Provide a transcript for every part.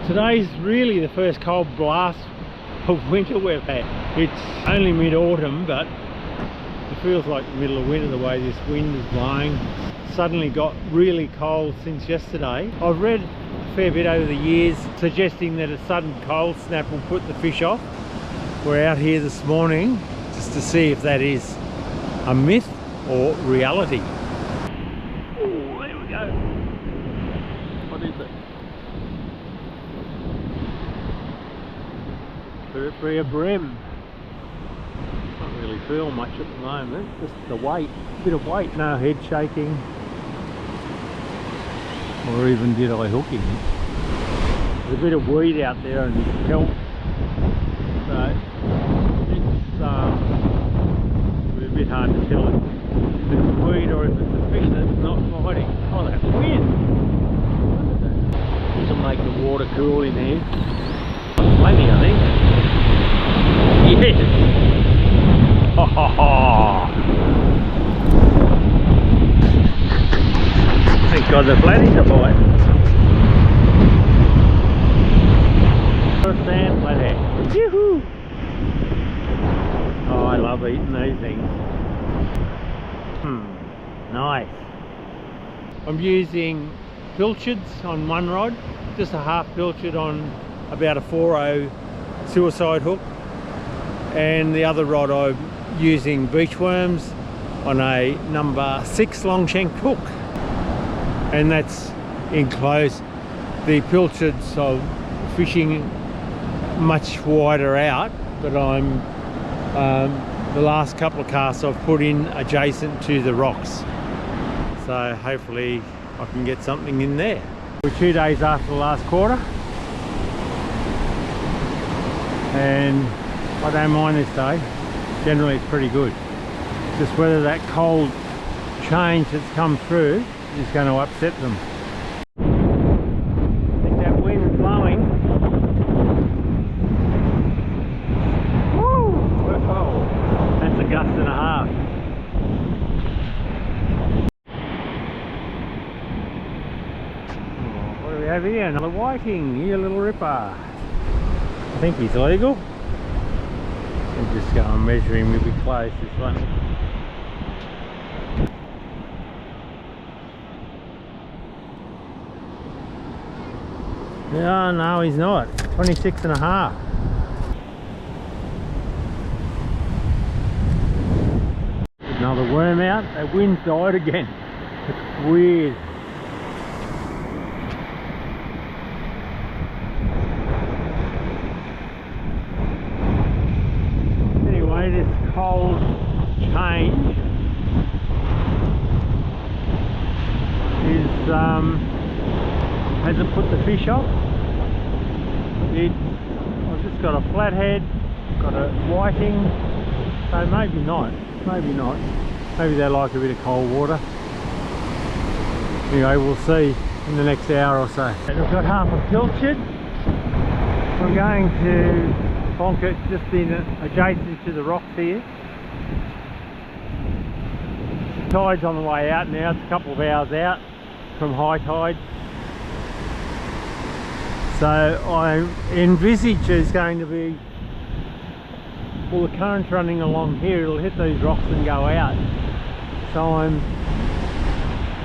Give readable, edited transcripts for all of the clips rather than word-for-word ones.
Today's really the first cold blast of winter we've had. It's only mid-autumn, but it feels like the middle of winter the way this wind is blowing. It's suddenly got really cold since yesterday. I've read a fair bit over the years suggesting that a sudden cold snap will put the fish off. We're out here this morning just to see if that is a myth or reality. Oh, there we go. What is it? Could it be a bream? Can't really feel much at the moment, just the weight, a bit of weight, no head shaking. Or even did I hook him? There's a bit of weed out there and kelp, so it's a bit hard to tell if it's weed or if it's a fish that's not biting. Oh, that's wind! This will make the water cool in here. Plenty, I think. Yes! Ha ha ha! Thank God the flatties are biting. Sand flathead. Yoo-hoo! Oh, I love eating these things. Nice. I'm using pilchards on one rod, just a half pilchard on about a 4/0 suicide hook, and the other rod I'm using beach worms on a number 6 long shank hook, and that's enclosed. The pilchards are fishing much wider out, but I'm the last couple of casts I've put in adjacent to the rocks, so hopefully I can get something in there. We're 2 days after the last quarter, and I don't mind this day. Generally it's pretty good. Just whether that cold change that's come through is going to upset them. I think that wind's blowing. Woo! Whoa. That's a gust and a half. Oh, what do we have here? Another whiting. Here, little ripper. I think he's legal. I'll just go and measure him if we close this one. Yeah, no, he's not. 26 and a half. Another worm out. That wind's died again. It's weird. This cold change is hasn't put the fish off. I've just got a flathead, got a whiting, so maybe not. Maybe they like a bit of cold water. Anyway, we'll see in the next hour or so. I've got half a pilchard. I'm going to bonk it just in adjacent to the rocks here. The tide's on the way out now. It's a couple of hours out from high tide, so I envisage there's going to be, well, the current's running along here, it'll hit these rocks and go out, so I'm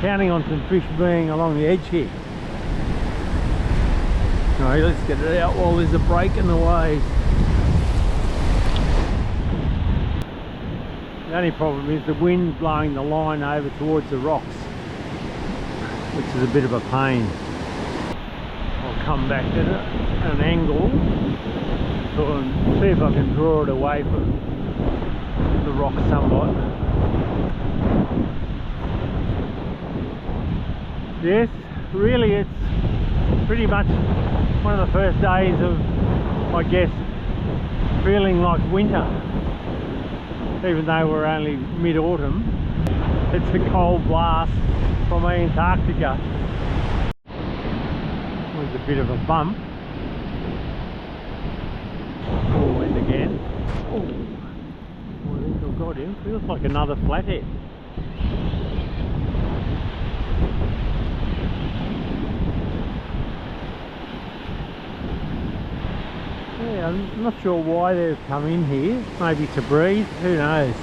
counting on some fish being along the edge here. Alright, let's get it out while there's a break in the way. The only problem is the wind blowing the line over towards the rocks, which is a bit of a pain. I'll come back at an angle and see if I can draw it away from the rock somewhat. Yes, really it's pretty much one of the first days of, I guess, feeling like winter. Even though we're only mid-autumn, it's a cold blast from Antarctica. There's a bit of a bump. Forward again. Oh, I think I've got him. Feels like another flathead. Yeah, I'm not sure why they've come in here. Maybe to breathe, who knows.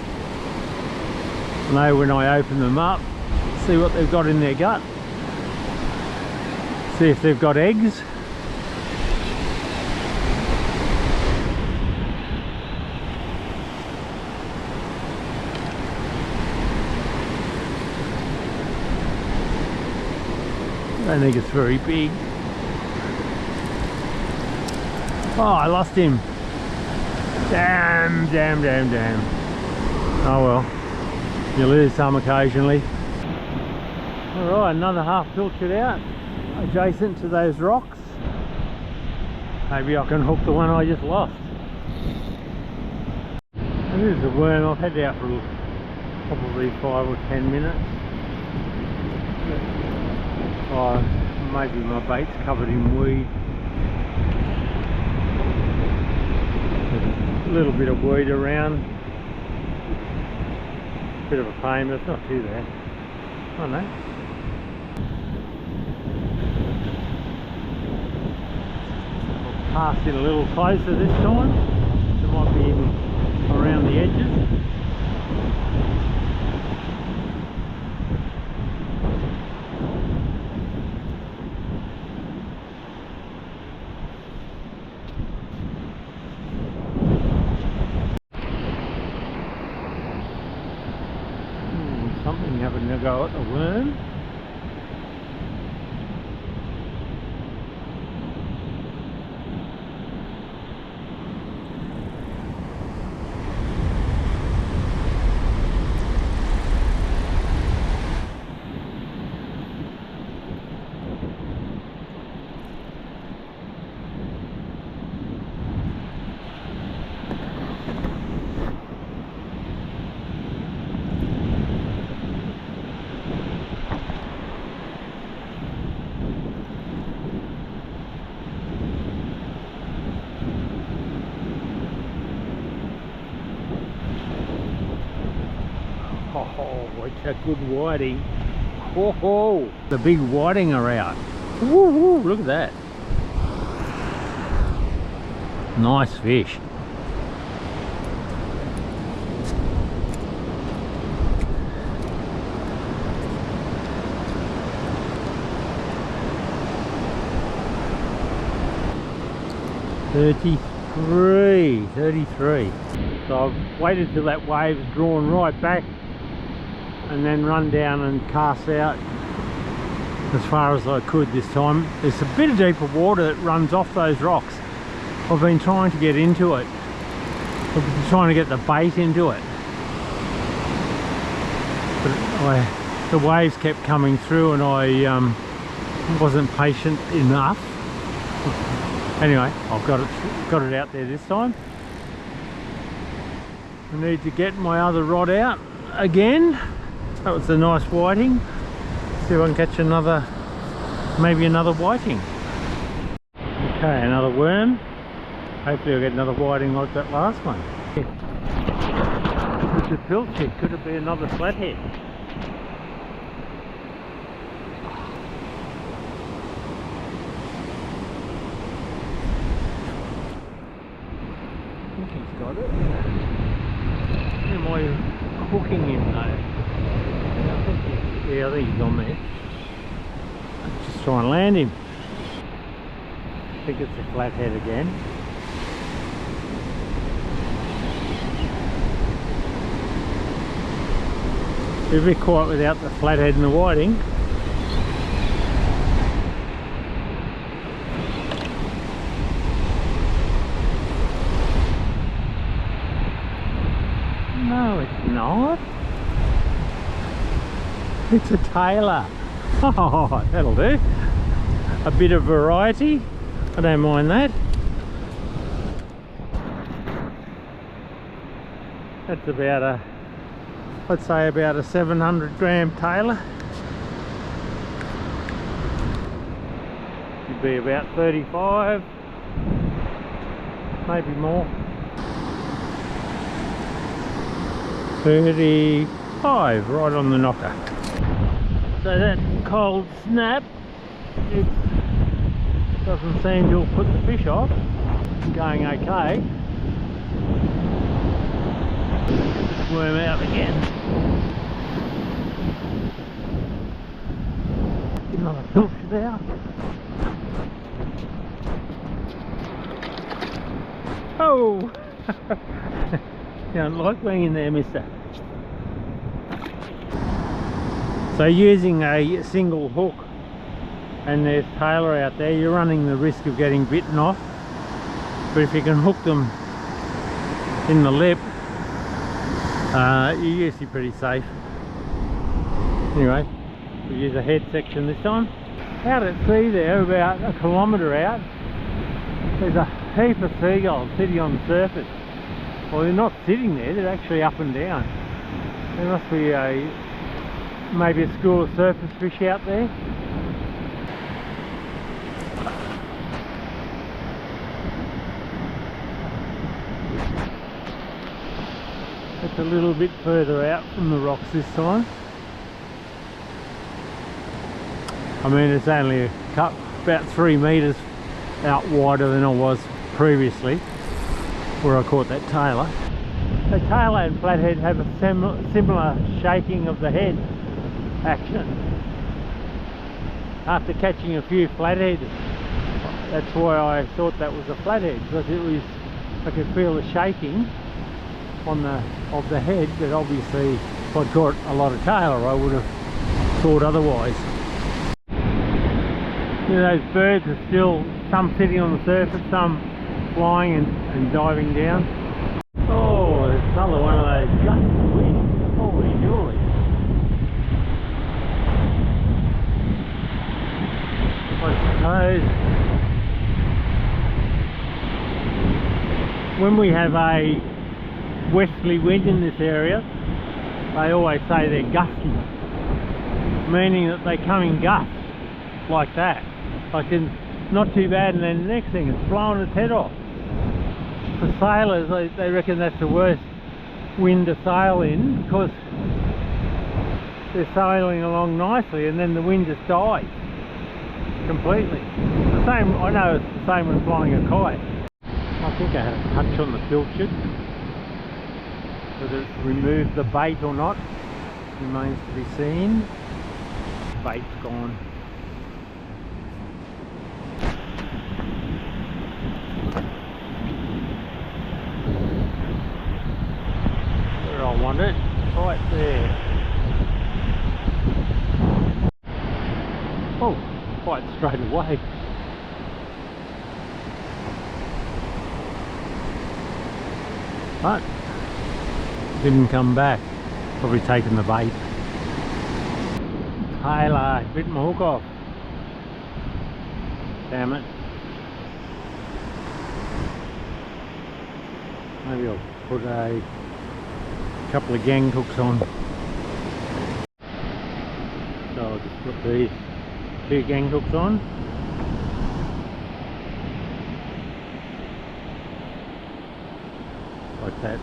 I know when I open them up, see what they've got in their gut. See if they've got eggs. I don't think it's very big. Oh, I lost him. Damn. Oh well, you lose some occasionally. Alright, another half pilchard out, adjacent to those rocks. Maybe I can hook the one I just lost. And this is a worm. I've had it out for probably 5 or 10 minutes. Oh, maybe my bait's covered in weed. A little bit of weed around. Bit of a pain, but it's not too bad. Oh no. I'll pass in a little closer this time. It might be in around the edges. Something having a go at the worm. Oh, it's a good whiting. Oh, the big whiting are out. Woo, look at that. Nice fish. $33. So I've waited till that wave's drawn right back and then run down and cast out as far as I could this time. There's a bit of deeper water that runs off those rocks. I've been trying to get into it. I've been trying to get the bait into it. But the waves kept coming through and I wasn't patient enough. Anyway, I've got it out there this time. I need to get my other rod out again. That was a nice whiting. See if I can catch maybe another whiting. Okay, another worm. Hopefully I'll get another whiting like that last one. It's a pilchard, could it be another flathead? I think he's got it. Am I hooking him though? Yeah, I think he's on there. Just try and land him. I think it's a flathead again. Be a bit quiet without the flathead and the whiting. No, it's not. It's a tailor. Oh, that'll do. A bit of variety. I don't mind that. That's about I'd say about a 700 gram tailor. Could be about 35, maybe more. 35, right on the knocker. So that cold snap, it doesn't seem to have put the fish off. going okay. Worm out again. Get another pilchard there. Oh! You don't like being in there, mister. So using a single hook and there's tailor out there, you're running the risk of getting bitten off. But if you can hook them in the lip, you're usually pretty safe. Anyway, we use a head section this time. Out at sea there, about a kilometre out, there's a heap of seagulls sitting on the surface. Well, they're not sitting there, they're actually up and down. There must be maybe a school of surface fish out there. It's a little bit further out from the rocks this time. I mean, it's only about 3 metres out wider than I was previously where I caught that tailor. The tailor and flathead have a similar shaking of the head action. After catching a few flathead, that's why I thought that was a flathead, because I could feel the shaking of the head, but obviously if I'd caught a lot of tailor I would have thought otherwise. You know, those birds are still, some sitting on the surface, some flying and diving down. Oh, there's another one of those gusts of wind. Holy moly. I suppose when we have a westerly wind in this area, they always say they're gusty, meaning that they come in gusts like that. Like not too bad, and then the next thing it's blowing its head off. For sailors, they reckon that's the worst wind to sail in, because they're sailing along nicely and then the wind just dies completely. The same, I know it's the same when flying a kite. I think I had a touch on the pilchard. Whether it's removed the bait or not remains to be seen. Bait's gone. Where I want it, right there. Oh, quite straight away. But didn't come back. Probably taken the bait. Tailor, bit my hook off. Damn it. Maybe I'll put a couple of gang hooks on. So I'll just put these 2 gang hooks on. Like that.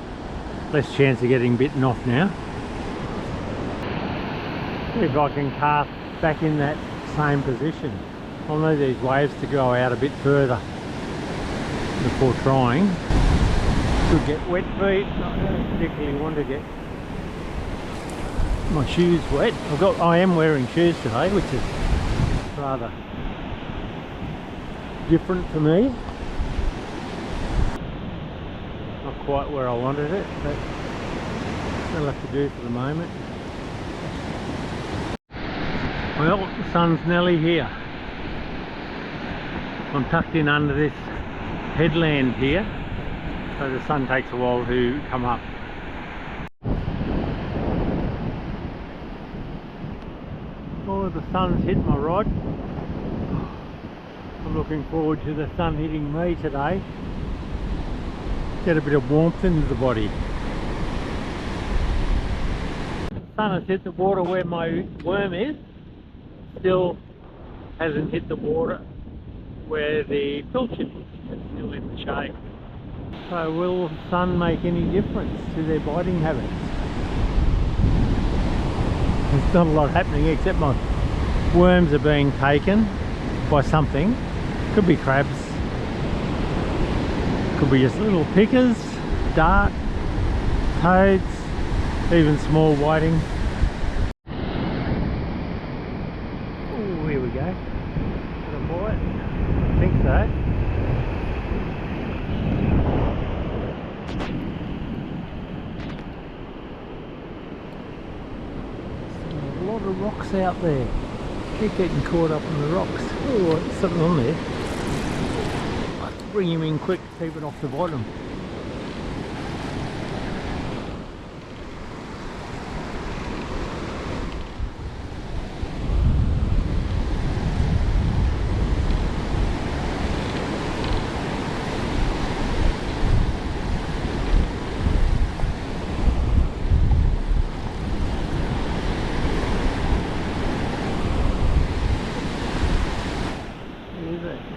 Less chance of getting bitten off now. See if I can cast back in that same position. I'll need these waves to go out a bit further before trying. Could get wet feet. I don't particularly want to get my shoes wet. I am wearing shoes today, which is rather different for me. Not quite where I wanted it, but that'll have to do for the moment. Well, the sun's nearly here. I'm tucked in under this headland here, so the sun takes a while to come up. Oh, the sun's hit my rod. I'm looking forward to the sun hitting me today. Get a bit of warmth into the body. The sun has hit the water where my worm is. Still hasn't hit the water where the pilchard is. It's still in the shade. So will the sun make any difference to their biting habits? There's not a lot happening except my worms are being taken by something. Could be crabs. Could be just little pickers, dart, toads, even small whiting. Oh, here we go. Got a bite? I think so. A lot of rocks out there. Keep getting caught up in the rocks. Oh, there's something on there. Bring him in quick, keep it off the bottom.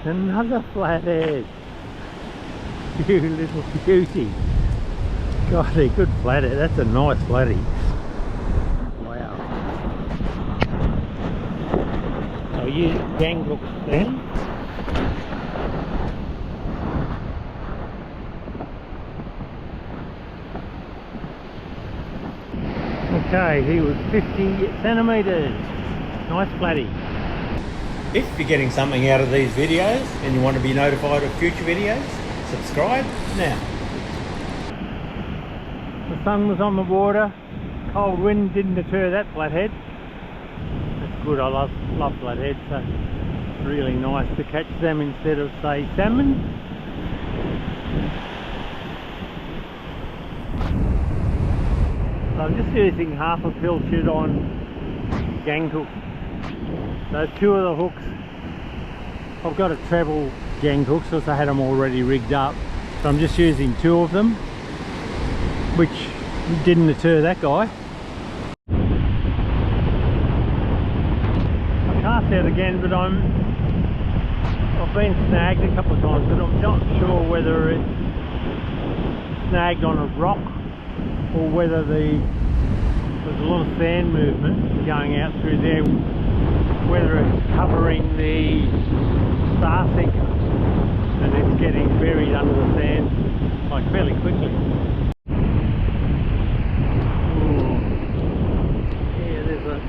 Another flathead. You little beauty. God, they're good flathead. That's a nice flathead. Wow. I'll use gang hooks then. Okay, he was 50 centimetres. Nice flatty. If you're getting something out of these videos and you want to be notified of future videos, subscribe now. The sun was on the water, cold wind didn't deter that flathead. That's good, I love flatheads, so it's really nice to catch them instead of, say, salmon. So I'm just using half a pilchard on gang hook. So two of the hooks, I've got a treble gang hook, so I had them already rigged up. So I'm just using two of them, which didn't deter that guy. I cast out again, but I've been snagged a couple of times, but I'm not sure whether it's snagged on a rock or whether there's a lot of sand movement going out through there, whether it's covering the star sinker and it's getting buried under the sand like fairly quickly. Ooh. Yeah, there's a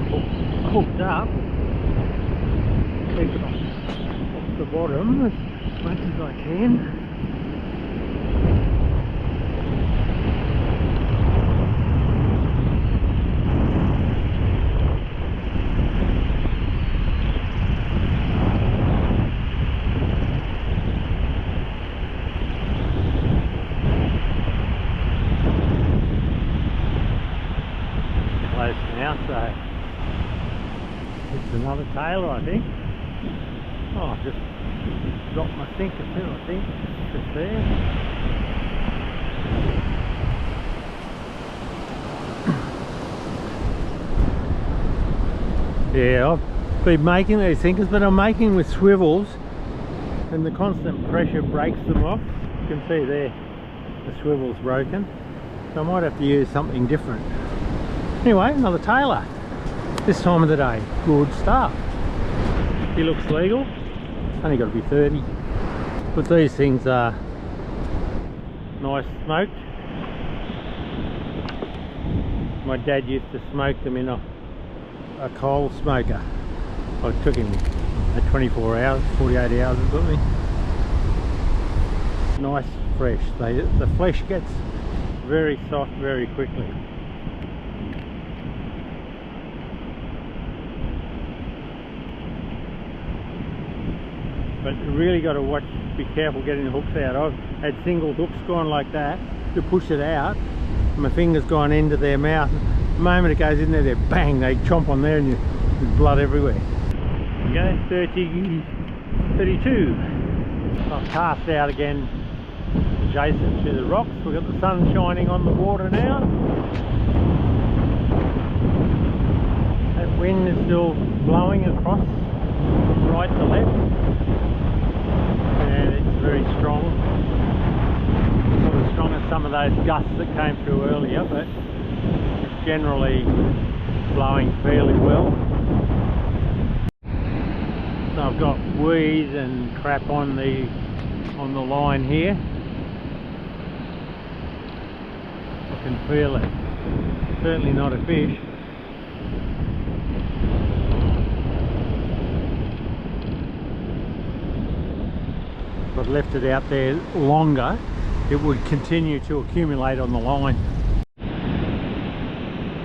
hook hooked up. Keep it off the bottom as much as I can. Now, so it's another tailor, I think. Oh, I just dropped my sinker too, I think, just there. Yeah, I've been making these sinkers, but I'm making with swivels, and the constant pressure breaks them off. You can see there, the swivel's broken, so I might have to use something different. Anyway, another tailor. This time of the day, good stuff. He looks legal. Only got to be 30. But these things are nice smoked. My dad used to smoke them in a coal smoker. It took him 24 hours, 48 hours or something. Nice, fresh. The flesh gets very soft very quickly. But you really got to watch, be careful getting the hooks out. I've had single hooks gone like that to push it out, and my finger's gone into their mouth. The moment it goes in there, they bang, they chomp on there, and there's blood everywhere. Okay, 32. I've cast out again adjacent to the rocks. We've got the sun shining on the water now. That wind is still blowing across from right to left. And it's very strong. Not as strong as some of those gusts that came through earlier, but it's generally blowing fairly well. So I've got weed and crap on the on the line here. I can feel it. Certainly not a fish. If I'd left it out there longer, it would continue to accumulate on the line.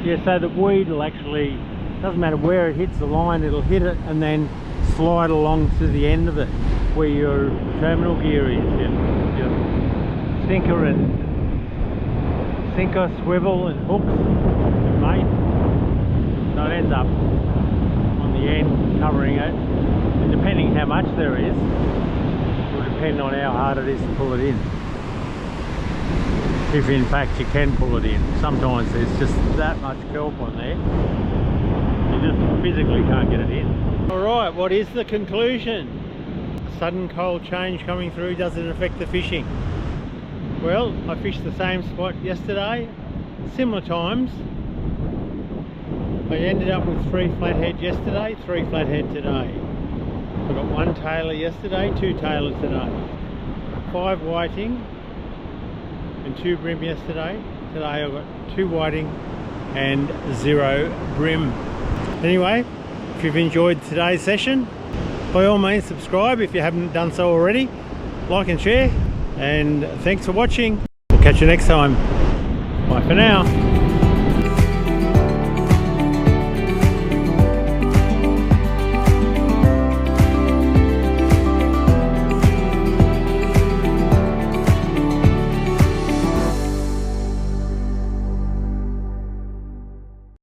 Yeah, so the weed will actually, doesn't matter where it hits the line, it'll hit it and then slide along to the end of it where your terminal gear is, your sinker, swivel and hooks and mate. So it ends up on the end covering it, and depending how much there is, it will depend on how hard it is to pull it in. If in fact you can pull it in. Sometimes there's just that much kelp on there, you just physically can't get it in. Alright, what is the conclusion? Sudden cold change coming through, does it affect the fishing? Well, I fished the same spot yesterday, similar times. I ended up with 3 flathead yesterday, 3 flathead today. I got 1 tailor yesterday, 2 tailors today. 5 whiting and 2 bream yesterday. Today I got 2 whiting and 0 bream. Anyway, if you've enjoyed today's session, by all means subscribe if you haven't done so already. Like and share, and thanks for watching. We'll catch you next time. Bye for now.